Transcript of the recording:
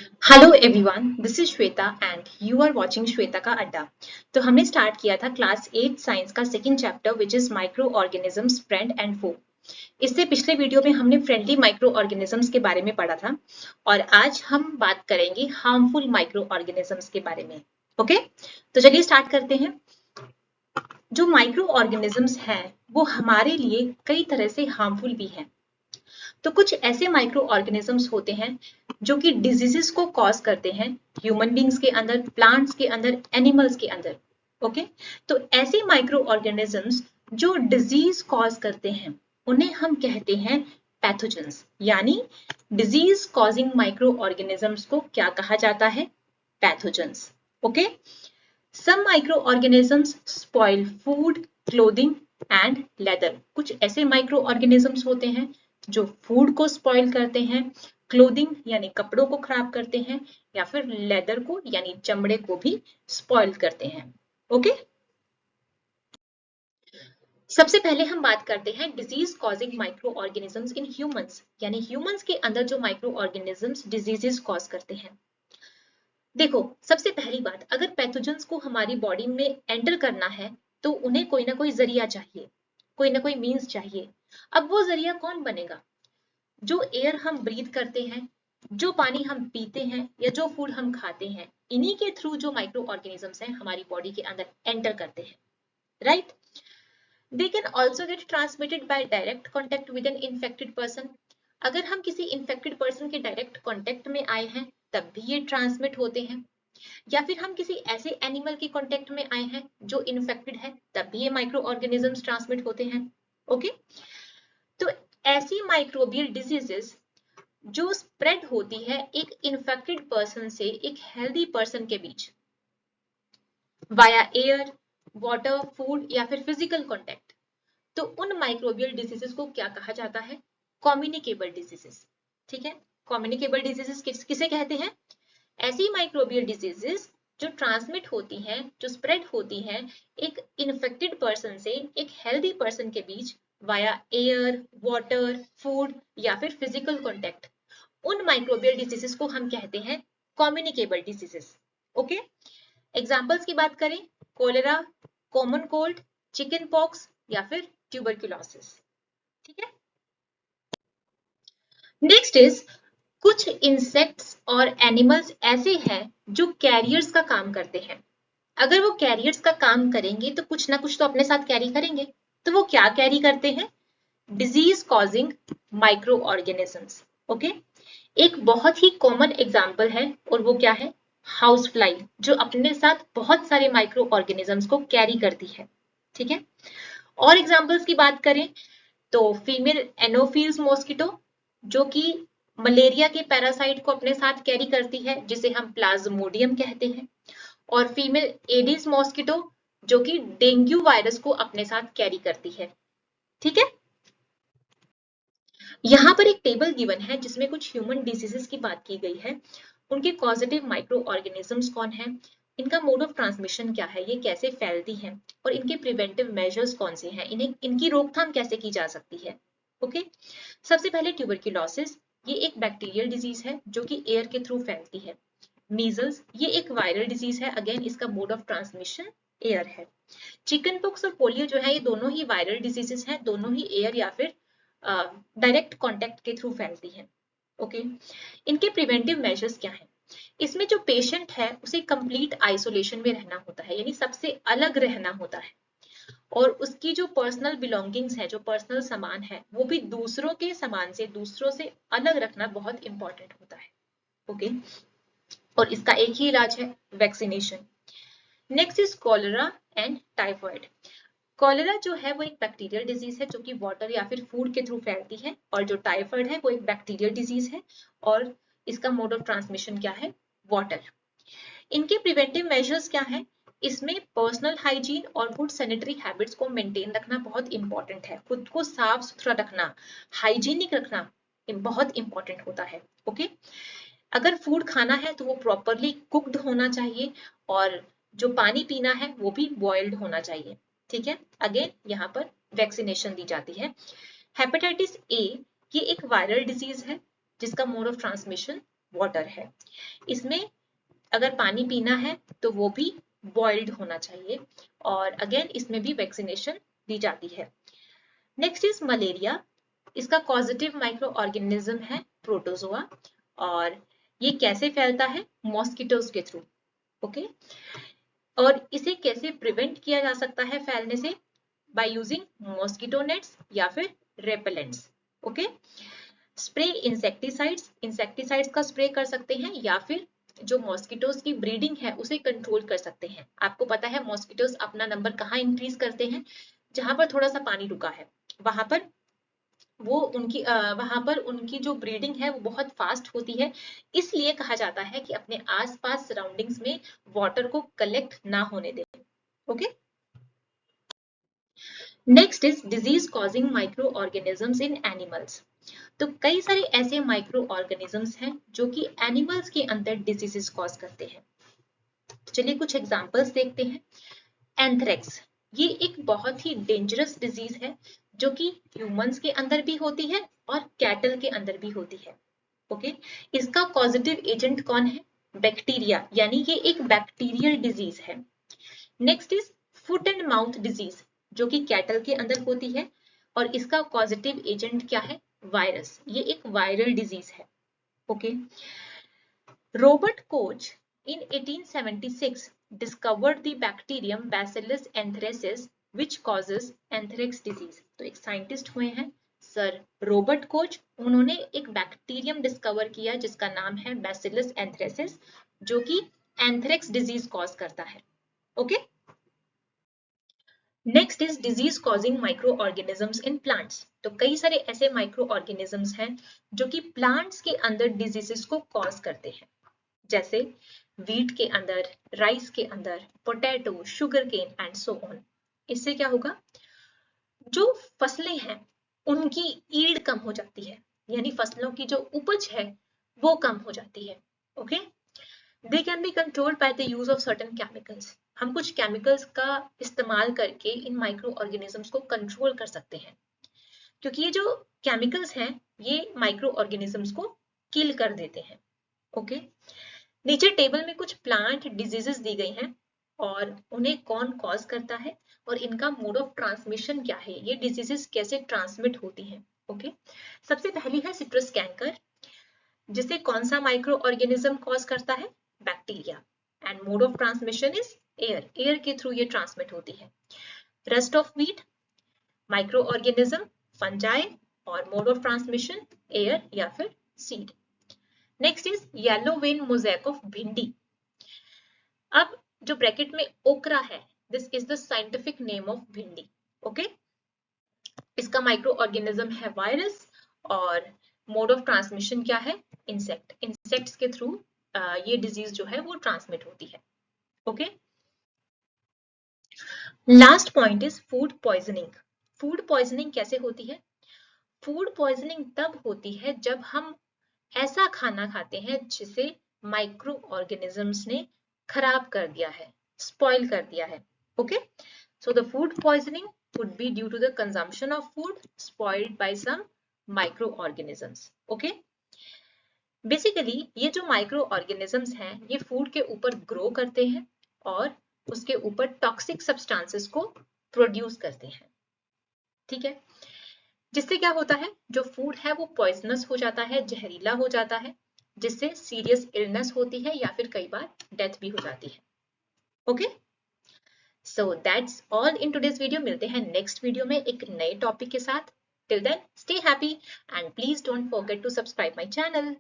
Hello everyone, this is Shweta and you are watching Shweta का अड्डा। तो हमने स्टार्ट किया था क्लास 8 साइंस का second chapter which is microorganisms friend and foe. इससे पिछले वीडियो में हमने फ्रेंडली माइक्रो ऑर्गेनिजम्स के बारे में पढ़ा था और आज हम बात करेंगे हार्मफुल माइक्रो ऑर्गेनिजम्स के बारे में। ओके, तो चलिए स्टार्ट करते हैं। जो माइक्रो ऑर्गेनिजम्स हैं वो हमारे लिए कई तरह से हार्मफुल भी हैं। तो कुछ ऐसे माइक्रो ऑर्गेनिजम्स होते हैं जो कि डिजीजेस को कॉज करते हैं ह्यूमन बींग्स के अंदर, प्लांट्स के अंदर, एनिमल्स के अंदर। ओके, तो ऐसे माइक्रो ऑर्गेनिजम्स जो डिजीज कॉज करते हैं उन्हें हम कहते हैं पैथोजेंस। यानी डिजीज कॉजिंग माइक्रो ऑर्गेनिजम्स को क्या कहा जाता है? Pathogens. Okay, some micro organisms spoil food, clothing and leather. कुछ ऐसे माइक्रो ऑर्गेनिजम्स होते हैं जो फूड को स्पॉइल करते हैं, क्लोथिंग यानी कपड़ों को खराब करते हैं, या फिर लेदर को यानी चमड़े को भी स्पॉइल करते हैं। ओके, सबसे पहले हम बात करते हैं disease causing micro organisms in humans, यानी ह्यूमंस के अंदर जो माइक्रो ऑर्गेनिजम्स डिजीजेस कॉज करते हैं। देखो, सबसे पहली बात, अगर पैथोजेंस को हमारी बॉडी में एंटर करना है तो उन्हें कोई ना कोई जरिया चाहिए, कोई ना कोई मीन्स चाहिए। अब वो जरिया कौन बनेगा? जो एयर हम ब्रीथ करते हैं, जो पानी हम पीते हैं, या जो फूड हम खाते हैं, इन्हीं के थ्रू जो माइक्रो ऑर्गेनिजम्स हैं हमारी बॉडी के अंदर एंटर करते हैं। Right, they can also get transmitted by direct contact with an infected person. अगर हम किसी इन्फेक्टेड पर्सन के डायरेक्ट कॉन्टेक्ट में आए हैं तब भी ये ट्रांसमिट होते हैं, या फिर हम किसी ऐसे एनिमल के कांटेक्ट में आए हैं जो इन्फेक्टेड है तब भी ये माइक्रो ऑर्गेनिजम्स ट्रांसमिट होते हैं। ओके, तो ऐसी माइक्रोबियल डिजीजेस जो स्प्रेड होती है एक इन्फेक्टेड पर्सन से एक हेल्दी पर्सन के बीच वाया एयर, वाटर, फूड या फिर फिजिकल कांटेक्ट, तो उन माइक्रोबियल डिजीजेस को क्या कहा जाता है? Communicable diseases. ठीक है, कम्युनिकेबल डिजीजेस किसे कहते हैं? ऐसी माइक्रोबियल डिजीजेस जो ट्रांसमिट होती हैं, जो स्प्रेड होती हैं एक इन्फेक्टेड पर्सन से एक हेल्दी पर्सन के बीच वाया एयर, वाटर, फूड या फिर फिजिकल कांटेक्ट, उन माइक्रोबियल डिजीजेस को हम कहते हैं कम्युनिकेबल डिजीजेस। ओके, एग्जांपल्स की बात करें, cholera, common cold, chicken pox या फिर ट्यूबरकुलोसिस। ठीक है, नेक्स्ट इज कुछ इंसेक्ट्स और एनिमल्स ऐसे हैं जो कैरियर्स का काम करते हैं। अगर वो कैरियर्स का काम करेंगे तो कुछ ना कुछ तो अपने साथ कैरी करेंगे। तो वो क्या कैरी करते हैं? Disease causing micro organisms. Okay, एक बहुत ही कॉमन एग्जाम्पल है और वो क्या है? हाउस फ्लाई, जो अपने साथ बहुत सारे माइक्रो ऑर्गेनिजम्स को कैरी करती है। ठीक है, और एग्जाम्पल्स की बात करें तो फीमेल एनोफिल्स मॉस्किटो, जो कि मलेरिया के पैरासाइट को अपने साथ कैरी करती है जिसे हम प्लाज्मोडियम कहते हैं, और फीमेल एडिस मॉस्किटो जो कि डेंगू वायरस को अपने साथ कैरी करती है। ठीक है, यहाँ पर एक टेबल गिवन है जिसमें कुछ ह्यूमन डिजीजेस की बात की गई है। उनके कॉजेटिव माइक्रो ऑर्गेनिजम्स कौन है, इनका मोड ऑफ ट्रांसमिशन क्या है, ये कैसे फैलती हैं, और इनके प्रिवेंटिव मेजर्स कौन से हैं, इन्हें इनकी रोकथाम कैसे की जा सकती है। ओके, सबसे पहले ट्यूबरकुलोसिस, ये एक बैक्टीरियल डिजीज है जो कि एयर के थ्रू फैलती है। मीजल्स, ये एक वायरल डिजीज है, अगेन इसका मोड ऑफ ट्रांसमिशन एयर है। चिकन पॉक्स और पोलियो जो है ये दोनों ही वायरल डिजीजेस हैं, दोनों ही एयर या फिर डायरेक्ट कांटेक्ट के थ्रू फैलती है। ओके, इनके प्रिवेंटिव मेजर्स क्या हैं? इसमें जो पेशेंट है उसे कंप्लीट आइसोलेशन में रहना होता है, यानी सबसे अलग रहना होता है, और उसकी जो पर्सनल बिलोंगिंग्स है, जो पर्सनल सामान है, वो भी दूसरों के सामान से, दूसरों से अलग रखना बहुत इंपॉर्टेंट होता है। ओके, और इसका एक ही इलाज है, vaccination. Next is cholera and typhoid. Cholera जो है वो एक बैक्टीरियल डिजीज है जो कि वाटर या फिर फूड के थ्रू फैलती है, और जो टाइफॉइड है वो एक बैक्टीरियल डिजीज है और इसका मोड ऑफ ट्रांसमिशन क्या है? वाटर। इनके प्रिवेंटिव मेजर्स क्या है? इसमें पर्सनल हाइजीन और गुड सैनिटरी हैबिट्स को मेंटेन रखना बहुत इंपॉर्टेंट है, खुद को साफ सुथरा रखना, हाइजीनिक रखना बहुत इंपॉर्टेंट होता है। ओके, अगर फूड खाना है तो वो प्रॉपरली कुक्ड होना चाहिए, और जो पानी पीना है वो भी बॉइल्ड होना चाहिए। ठीक है, अगेन यहाँ पर वैक्सीनेशन दी जाती है। हेपेटाइटिस ए, ये एक वायरल डिजीज है जिसका मोड ऑफ ट्रांसमिशन वाटर है। इसमें अगर पानी पीना है तो वो भी बॉइल्ड होना चाहिए, और अगेन इसमें भी वैक्सीनेशन दी जाती है। Next is malaria. इसका कॉजेटिव माइक्रो ऑर्गेनिज्म है प्रोटोजोआ, और ये कैसे फैलता है? मॉस्किटोज के थ्रू। ओके, और इसे कैसे प्रिवेंट किया जा सकता है फैलने से? बाय यूजिंग मॉस्किटो नेट्स या फिर repellents. Okay, spray insecticides, insecticides का स्प्रे कर सकते हैं, या फिर जो मॉस्किटोज की ब्रीडिंग है उसे कंट्रोल कर सकते हैं। आपको पता है मॉस्किटोज अपना नंबर कहाँ इंक्रीज करते हैं? जहां पर थोड़ा सा पानी रुका है, वहां पर वहां पर उनकी जो ब्रीडिंग है वो बहुत फास्ट होती है। इसलिए कहा जाता है कि अपने आसपास सराउंडिंग्स में वाटर को कलेक्ट ना होने दें। Okay, next is disease causing micro organisms in animals. तो कई सारे ऐसे माइक्रो ऑर्गेनिजम्स हैं जो कि एनिमल्स के अंदर डिजीजेस कॉज करते हैं। तो चलिए कुछ एग्जांपल्स देखते हैं। एंथ्रेक्स, ये एक बहुत ही डेंजरस डिजीज है जो कि ह्यूमंस के अंदर भी होती है और कैटल के अंदर भी होती है। ओके, इसका कॉजेटिव एजेंट कौन है? बैक्टीरिया, यानी ये एक बैक्टीरियल डिजीज है। Next is foot and mouth disease, जो कि कैटल के अंदर होती है, और इसका कॉजेटिव एजेंट क्या है? वायरस, ये एक वायरल डिजीज है। Okay, Robert Koch in 1876 discovered the bacterium Bacillus anthracis which causes anthrax disease। तो एक साइंटिस्ट हुए हैं सर रॉबर्ट कोच, उन्होंने एक बैक्टीरियम डिस्कवर किया जिसका नाम है Bacillus anthracis, जो कि एंथ्रेक्स डिजीज कॉज करता है। Okay, next is disease causing micro organisms in plants. तो कई सारे ऐसे माइक्रो ऑर्गेनिजम्स हैं जो कि प्लांट्स के अंदर डिजीजेस को कॉज करते हैं, जैसे वीट के अंदर, राइस के अंदर, potato, sugar cane and so on. इससे क्या होगा? जो फसलें हैं उनकी ईल्ड कम हो जाती है, यानी फसलों की जो उपज है वो कम हो जाती है। Okay, they can be controlled by the use of certain chemicals. हम कुछ केमिकल्स का इस्तेमाल करके इन माइक्रो ऑर्गेनिजम्स को कंट्रोल कर सकते हैं, क्योंकि ये जो केमिकल्स हैं ये माइक्रो ऑर्गेनिजम्स को किल कर देते हैं। ओके, नीचे टेबल में कुछ प्लांट डिजीजेस दी गई हैं और उन्हें कौन कॉज करता है और इनका मोड ऑफ ट्रांसमिशन क्या है, ये डिजीजेस कैसे ट्रांसमिट होती हैं। ओके, सबसे पहली है सिट्रस कैंकर, जिसे कौन सा माइक्रो ऑर्गेनिज्म कॉज करता है? Bacteria, and mode of transmission is air, air के थ्रू ये ट्रांसमिट होती है। Rust of wheat, micro organism fungi, और मोड ऑफ ट्रांसमिशन एयर या फिर seed. Next is yellow vein mosaic of भिंडी। अब जो ब्रैकेट में ओकरा है, this is the scientific name of भिंडी। ओके, इसका माइक्रो ऑर्गेनिज्म है वायरस, और मोड ऑफ ट्रांसमिशन क्या है? इंसेक्ट, इंसेक्ट्स के थ्रू ये डिजीज जो है वो ट्रांसमिट होती है। Okay, last point is food poisoning. Food poisoning कैसे होती है? फूड पॉइजनिंग तब होती है जब हम ऐसा खाना खाते हैं जिसे माइक्रो ऑर्गेनिजम्स ने खराब कर दिया है, स्पॉइल कर दिया है। Okay, so the food poisoning would be due to the consumption of food spoiled by some microorganisms. Okay, basically ये जो माइक्रो ऑर्गेनिजम्स हैं ये फूड के ऊपर ग्रो करते हैं और उसके ऊपर टॉक्सिक सब्सटेंसेस को प्रोड्यूस करते हैं। ठीक है, जिससे क्या होता है? जो फूड है वो पॉइजनस हो जाता है, जहरीला हो जाता है, जिससे सीरियस इलनेस होती है या फिर कई बार डेथ भी हो जाती है। Okay, so that's all in today's video. मिलते हैं नेक्स्ट वीडियो में एक नए टॉपिक के साथ। Till then stay happy and please don't forget to subscribe my channel.